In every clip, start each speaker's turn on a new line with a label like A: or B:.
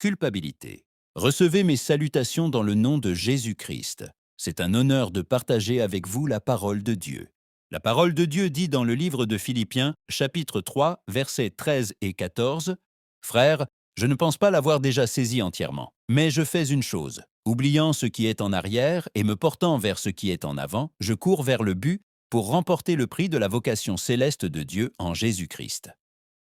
A: culpabilité. Recevez mes salutations dans le nom de Jésus-Christ. C'est un honneur de partager avec vous la parole de Dieu. La parole de Dieu dit dans le livre de Philippiens, chapitre 3, versets 13 et 14, « Frères, je ne pense pas l'avoir déjà saisi entièrement, mais je fais une chose. Oubliant ce qui est en arrière et me portant vers ce qui est en avant, je cours vers le but pour remporter le prix de la vocation céleste de Dieu en Jésus-Christ. »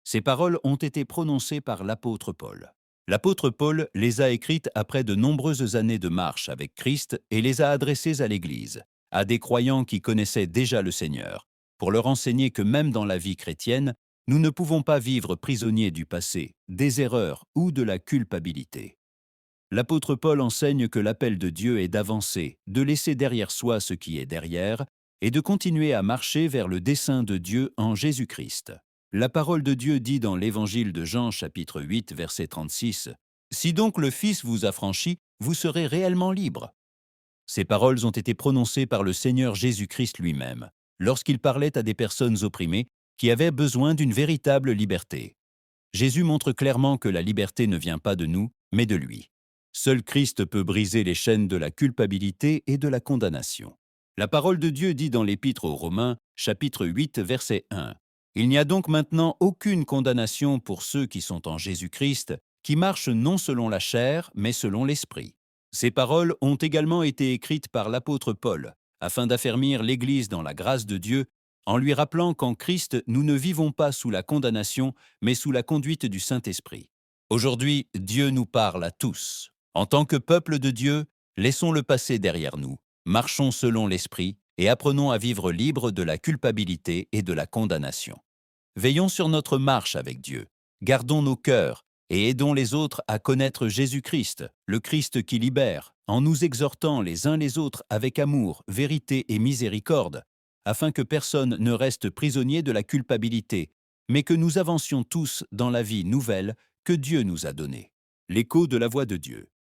A: Ces paroles ont été prononcées par l'apôtre Paul. L'apôtre Paul les a écrites après de nombreuses années de marche avec Christ et les a adressées à l'Église, à des croyants qui connaissaient déjà le Seigneur, pour leur enseigner que même dans la vie chrétienne, nous ne pouvons pas vivre prisonniers du passé, des erreurs ou de la culpabilité. L'apôtre Paul enseigne que l'appel de Dieu est d'avancer, de laisser derrière soi ce qui est derrière et de continuer à marcher vers le dessein de Dieu en Jésus-Christ. La parole de Dieu dit dans l'Évangile de Jean, chapitre 8, verset 36, « Si donc le Fils vous affranchit, vous serez réellement libres. » Ces paroles ont été prononcées par le Seigneur Jésus-Christ lui-même, lorsqu'il parlait à des personnes opprimées qui avaient besoin d'une véritable liberté. Jésus montre clairement que la liberté ne vient pas de nous, mais de lui. Seul Christ peut briser les chaînes de la culpabilité et de la condamnation. La parole de Dieu dit dans l'Épître aux Romains, chapitre 8, verset 1, « Il n'y a donc maintenant aucune condamnation pour ceux qui sont en Jésus-Christ, qui marchent non selon la chair, mais selon l'Esprit. » Ces paroles ont également été écrites par l'apôtre Paul, afin d'affermir l'Église dans la grâce de Dieu, en lui rappelant qu'en Christ, nous ne vivons pas sous la condamnation, mais sous la conduite du Saint-Esprit. Aujourd'hui, Dieu nous parle à tous. En tant que peuple de Dieu, laissons le passé derrière nous, marchons selon l'Esprit et apprenons à vivre libres de la culpabilité et de la condamnation. Veillons sur notre marche avec Dieu, gardons nos cœurs et aidons les autres à connaître Jésus-Christ, le Christ qui libère, en nous exhortant les uns les autres avec amour, vérité et miséricorde, afin que personne ne reste prisonnier de la culpabilité, mais que nous avancions tous dans la vie nouvelle que Dieu nous a donnée. L'écho de la voix de Dieu.